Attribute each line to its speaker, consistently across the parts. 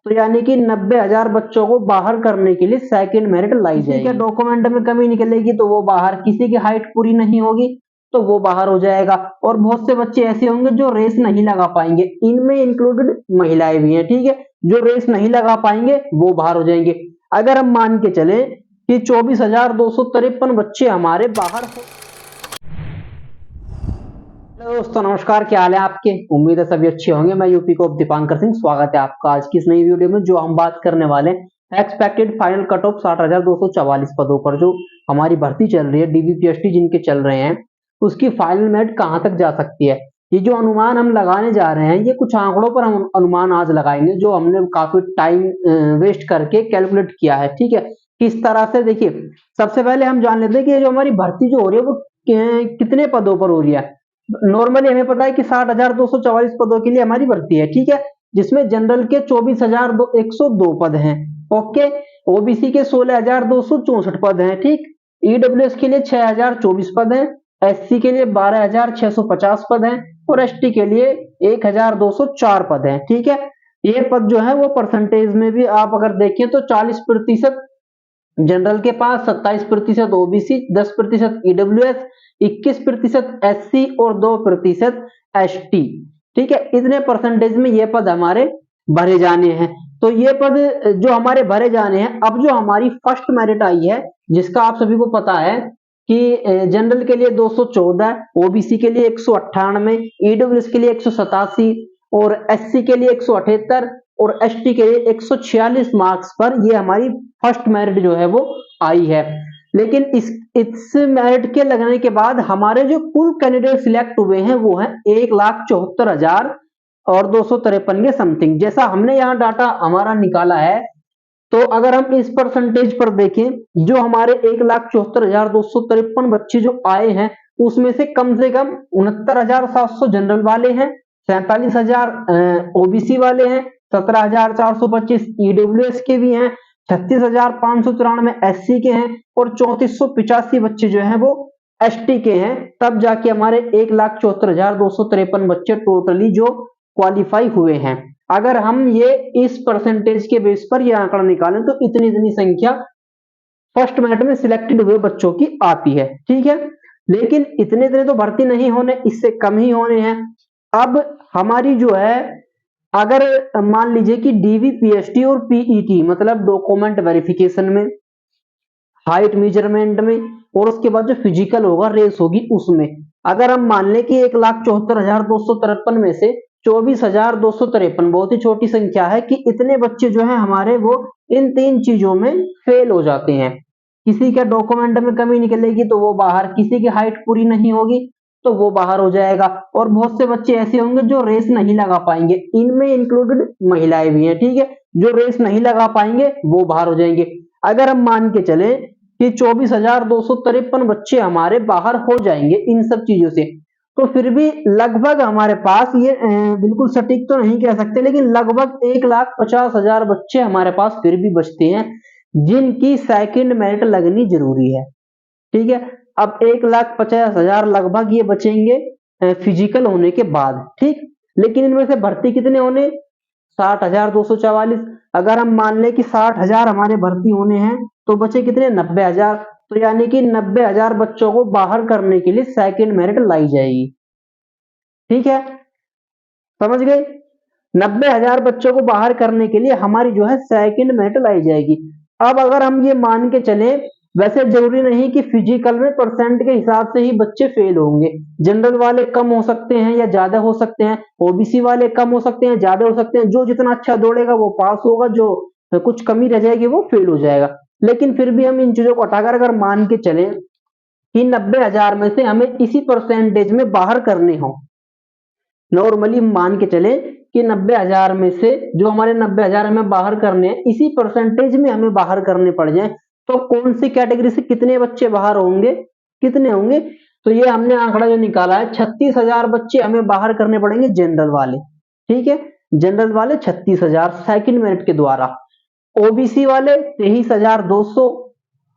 Speaker 1: तो यानी कि 90,000 बच्चों को बाहर करने के लिए सेकंड मेरिट लाई जाएगी। किसी के डॉक्यूमेंट में कमी निकलेगी तो वो बाहर, किसी की हाइट पूरी नहीं होगी तो वो बाहर हो जाएगा। और बहुत से बच्चे ऐसे होंगे जो रेस नहीं लगा पाएंगे, इनमें इंक्लूडेड महिलाएं भी हैं, ठीक है। जो रेस नहीं लगा पाएंगे वो बाहर हो जाएंगे। अगर हम मान के चले कि 24,253 बच्चे हमारे बाहर हो। हेलो दोस्तों, नमस्कार, क्या हाल है आपके? उम्मीद है सभी अच्छे होंगे। मैं यूपी को दीपांकर सिंह, स्वागत है आपका आज की इस नई वीडियो में, जो हम बात करने वाले हैं एक्सपेक्टेड फाइनल कट ऑफ 60,244 पदों पर जो हमारी भर्ती चल रही है, डीबीपीएसटी जिनके चल रहे हैं, उसकी फाइनल मेरिट कहां तक जा सकती है। ये जो अनुमान हम लगाने जा रहे हैं, ये कुछ आंकड़ों पर हम अनुमान आज लगाएंगे जो हमने काफी टाइम वेस्ट करके कैलकुलेट किया है, ठीक है। किस तरह से, देखिए, सबसे पहले हम जान लेते हैं कि ये जो हमारी भर्ती जो हो रही है वो कितने पदों पर हो रही है। नॉर्मली हमें पता है कि 60,244 पदों के लिए हमारी भर्ती है, ठीक है, जिसमें जनरल के 24,102 पद हैं, ओके। ओबीसी के 16,264 पद हैं, ठीक। ईडब्ल्यूएस के लिए 6,024 पद हैं, एससी के लिए 12,650 पद हैं और एसटी के लिए 1,204 पद हैं, ठीक है। ये पद जो है वो परसेंटेज में भी आप अगर देखें तो 40% जनरल के पास, 27% ओबीसी, 10% ईडब्ल्यूएस, 21% एससी और 2% एसटी, ठीक है। इतने परसेंटेज में ये पद हमारे भरे जाने हैं। तो ये पद जो हमारे भरे जाने हैं, अब जो हमारी फर्स्ट मेरिट आई है, जिसका आप सभी को पता है कि जनरल के लिए 214, ओबीसी के लिए 198, ईडब्ल्यूएस के लिए 187 और एससी के लिए 178 और एसटी के लिए 146 मार्क्स पर ये हमारी फर्स्ट मेरिट जो है वो आई है। लेकिन इस मेरिट के लगने के बाद हमारे जो कुल कैंडिडेट सिलेक्ट हुए हैं वो है 1,74,000 और 253 के समथिंग। जैसा हमने यहाँ डाटा हमारा निकाला है, तो अगर हम इस परसेंटेज पर देखें, जो हमारे 1,74,253 बच्चे जो आए हैं, उसमें से कम 69,700 जनरल वाले हैं, 47,000 ओबीसी वाले हैं, 17,425 ईडब्ल्यूएस के भी हैं, 36,594 एससी के हैं और 3485 बच्चे जो हैं वो एसटी के हैं। तब जाके हमारे 1,74,253 बच्चे टोटली जो क्वालिफाई हुए हैं। अगर हम ये इस परसेंटेज के बेस पर ये आंकड़ा निकालें तो इतनी संख्या फर्स्ट मेरिट में सिलेक्टेड हुए बच्चों की आती है, ठीक है। लेकिन इतने तो भर्ती नहीं होने, इससे कम ही होने हैं। अब हमारी जो है, अगर मान लीजिए कि डीवीपीएसटी और पीईटी मतलब डॉक्यूमेंट वेरिफिकेशन में, हाइट मेजरमेंट में और उसके बाद जो फिजिकल होगा, रेस होगी, उसमें अगर हम मान लें कि 1,74,253 में से 24,253, बहुत ही छोटी संख्या है, कि इतने बच्चे जो है हमारे वो इन तीन चीजों में फेल हो जाते हैं। किसी के डॉक्यूमेंट में कमी निकलेगी तो वो बाहर, किसी की हाइट पूरी नहीं होगी तो वो बाहर हो जाएगा। और बहुत से बच्चे ऐसे होंगे जो रेस नहीं लगा पाएंगे, इनमें इंक्लूडेड महिलाएं भी हैं, ठीक है। जो रेस नहीं लगा पाएंगे वो बाहर हो जाएंगे। अगर हम मान के चले कि 24,253 बच्चे हमारे बाहर हो जाएंगे इन सब चीजों से, तो फिर भी लगभग हमारे पास ये बिल्कुल सटीक तो नहीं कह सकते, लेकिन लगभग 1,50,000 बच्चे हमारे पास फिर भी बचते हैं जिनकी सेकंड मेरिट लगनी जरूरी है, ठीक है। अब 1,50,000 लगभग ये बचेंगे फिजिकल होने के बाद, ठीक। लेकिन इनमें से भर्ती कितने होने? 60,244। अगर हम मान लें कि 60,000 हमारे भर्ती होने हैं तो बचे कितने? 90,000। तो यानी कि 90,000 बच्चों को बाहर करने के लिए सेकंड मेरिट लाई जाएगी, ठीक है, समझ गए। 90,000 बच्चों को बाहर करने के लिए हमारी जो है सेकंड मेरिट लाई जाएगी। अब अगर हम ये मान के चले, वैसे जरूरी नहीं कि फिजिकल में परसेंट के हिसाब से ही बच्चे फेल होंगे। जनरल वाले कम हो सकते हैं या ज्यादा हो सकते हैं, ओबीसी वाले कम हो सकते हैं, ज्यादा हो सकते हैं। जो जितना अच्छा दौड़ेगा वो पास होगा, जो कुछ कमी रह जाएगी वो फेल हो जाएगा। लेकिन फिर भी हम इन चीजों को हटाकर अगर मान के चले कि 90,000 में से हमें इसी परसेंटेज में बाहर करने हो, नॉर्मली मान के चले कि 90,000 में से जो हमारे 90,000 हमें बाहर करने हैं, इसी परसेंटेज में हमें बाहर करने पड़ जाए, तो कौन सी कैटेगरी से कितने बच्चे बाहर होंगे, कितने होंगे? तो ये हमने आंकड़ा जो निकाला है, 36,000 बच्चे हमें बाहर करने पड़ेंगे जनरल वाले, ठीक है। जनरल वाले 36,000 सेकंड मेरिट के द्वारा, ओबीसी वाले 23,200,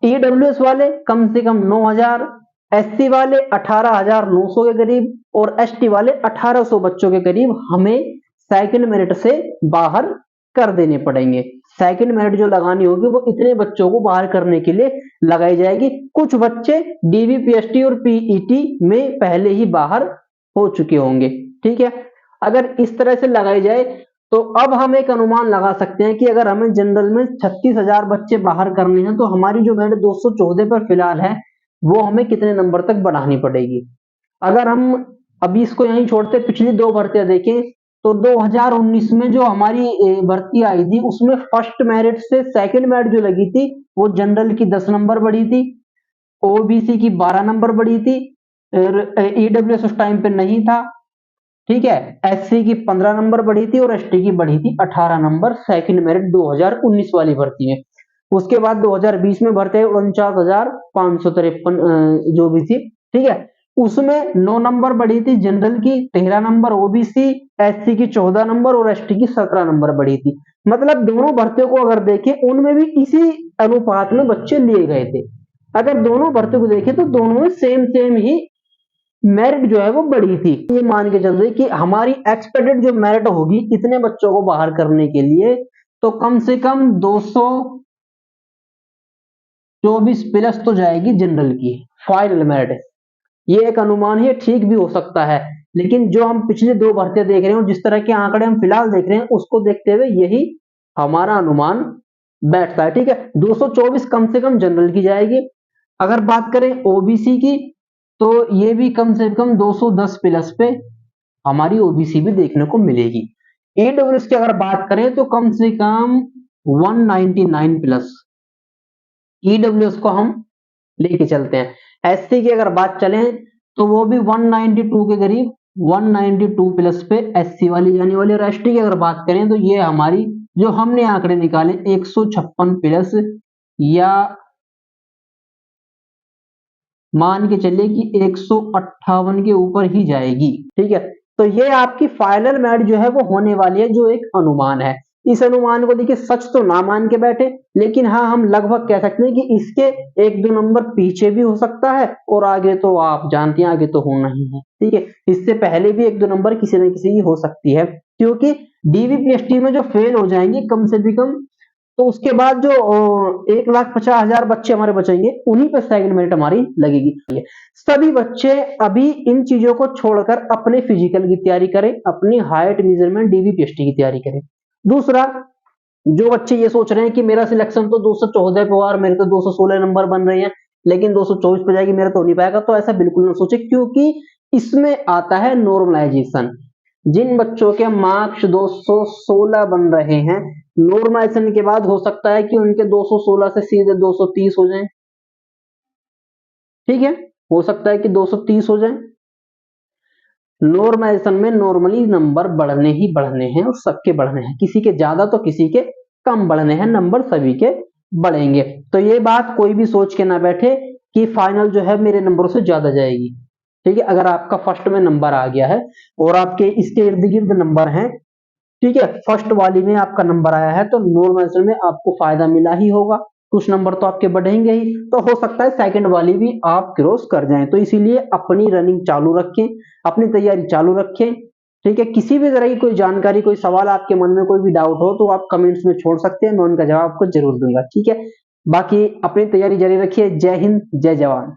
Speaker 1: ईडब्ल्यूएस वाले कम से कम 9,000, एससी वाले 18,900 के करीब और एसटी वाले 1,800 बच्चों के करीब हमें सेकंड मेरिट से बाहर कर देने पड़ेंगे। सेकंड मेरिट जो लगानी होगी वो इतने बच्चों को बाहर करने के लिए लगाई जाएगी। कुछ बच्चे डीवी, पीएचटी और पीईटी में पहले ही बाहर हो चुके होंगे, ठीक है। अगर इस तरह से लगाई जाए तो अब हम एक अनुमान लगा सकते हैं कि अगर हमें जनरल में 36,000 बच्चे बाहर करने हैं तो हमारी जो मेरिट 214 पर फिलहाल है वो हमें कितने नंबर तक बढ़ानी पड़ेगी। अगर हम अभी इसको यहीं छोड़ते पिछली दो भर्तियां देखें तो 2019 में जो हमारी भर्ती आई थी उसमें फर्स्ट मेरिट से सेकंड मेरिट जो लगी थी वो जनरल की 10 नंबर बढ़ी थी, ओबीसी की 12 नंबर बढ़ी थी, ईडब्ल्यूएस उस टाइम पे नहीं था, ठीक है। एससी की 15 नंबर बढ़ी थी और एसटी की बढ़ी थी 18 नंबर सेकंड मेरिट 2019 वाली भर्ती में। उसके बाद 2020 में भर्ती 49,553 जो भी थी, ठीक है। उसमें 9 नंबर बढ़ी थी जनरल की, 13 नंबर ओबीसी, एससी की 14 नंबर और एसटी की 17 नंबर बढ़ी थी। मतलब दोनों भर्तियों को अगर देखें उनमें भी इसी अनुपात में बच्चे लिए गए थे। अगर दोनों भर्तियों को देखें तो दोनों में सेम ही मेरिट जो है वो बढ़ी थी। ये मान के चल रही कि हमारी एक्सपेक्टेड जो मेरिट होगी इतने बच्चों को बाहर करने के लिए तो कम से कम 224 प्लस तो जाएगी जनरल की फाइनल मेरिट। ये एक अनुमान है, ठीक भी हो सकता है, लेकिन जो हम पिछले दो भर्तियां देख रहे हैं जिस तरह के आंकड़े हम फिलहाल देख रहे हैं उसको देखते हुए यही हमारा अनुमान बैठता है, ठीक है। 224 कम से कम जनरल की जाएगी। अगर बात करें ओबीसी की तो ये भी कम से कम 210 प्लस पे हमारी ओबीसी भी देखने को मिलेगी। ईडब्ल्यूएस की अगर बात करें तो कम से कम 199 प्लस ईडब्ल्यूएस को हम लेके चलते हैं। एससी की अगर बात चले तो वो भी 192 के करीब 192 प्लस पे एससी वाली जाने वाली। और एसटी की अगर बात करें तो ये हमारी जो हमने आंकड़े निकाले 156 प्लस या मान के चलिए कि 158 के ऊपर ही जाएगी, ठीक है। तो ये आपकी फाइनल मेरिट जो है वो होने वाली है, जो एक अनुमान है। इस अनुमान को देखिए सच तो ना मान के बैठे, लेकिन हाँ हम लगभग कह सकते हैं कि इसके 1-2 नंबर पीछे भी हो सकता है और आगे तो आप जानते हैं आगे तो होना ही है, ठीक है। इससे पहले भी 1-2 नंबर किसी न किसी की हो सकती है, क्योंकि डीवीपीएसटी में जो फेल हो जाएंगे कम से भी कम तो उसके बाद जो 1,50,000 बच्चे हमारे बचेंगे उन्हीं पर सेकंड मेरिट हमारी लगेगी। सभी बच्चे अभी इन चीजों को छोड़कर अपने फिजिकल की तैयारी करें, अपनी हाइट मेजरमेंट डीवीपीएसटी की तैयारी करें। दूसरा, जो बच्चे ये सोच रहे हैं कि मेरा सिलेक्शन तो 214 पे हुआ और मेरे तो 216 नंबर बन रहे हैं लेकिन 224 पे जाएगी मेरा तो हो नहीं पाएगा, तो ऐसा बिल्कुल ना सोचे, क्योंकि इसमें आता है नॉर्मलाइजेशन। जिन बच्चों के मार्क्स 216 बन रहे हैं, नॉर्मलाइजेशन के बाद हो सकता है कि उनके 216 से सीधे 230 हो जाएं, ठीक है। हो सकता है कि 230 हो जाएं। नॉर्मलाइजेशन में नॉर्मली नंबर बढ़ने ही बढ़ने हैं और सबके बढ़ने हैं, किसी के ज्यादा तो किसी के कम बढ़ने हैं, नंबर सभी के बढ़ेंगे। तो ये बात कोई भी सोच के ना बैठे कि फाइनल जो है मेरे नंबरों से ज्यादा जाएगी, ठीक है। अगर आपका फर्स्ट में नंबर आ गया है और आपके इसके इर्द गिर्द नंबर हैं, ठीक है, फर्स्ट वाली में आपका नंबर आया है तो नॉर्मलाइजेशन में आपको फायदा मिला ही होगा, कुछ नंबर तो आपके बढ़ेंगे ही, तो हो सकता है सेकंड वाली भी आप क्रॉस कर जाएं। तो इसीलिए अपनी रनिंग चालू रखें, अपनी तैयारी चालू रखें, ठीक है। किसी भी तरह की कोई जानकारी, कोई सवाल आपके मन में कोई भी डाउट हो तो आप कमेंट्स में छोड़ सकते हैं, मैं उनका जवाब आपको जरूर दूंगा, ठीक है। बाकी अपनी तैयारी जारी रखिए। जय हिंद, जय जवान।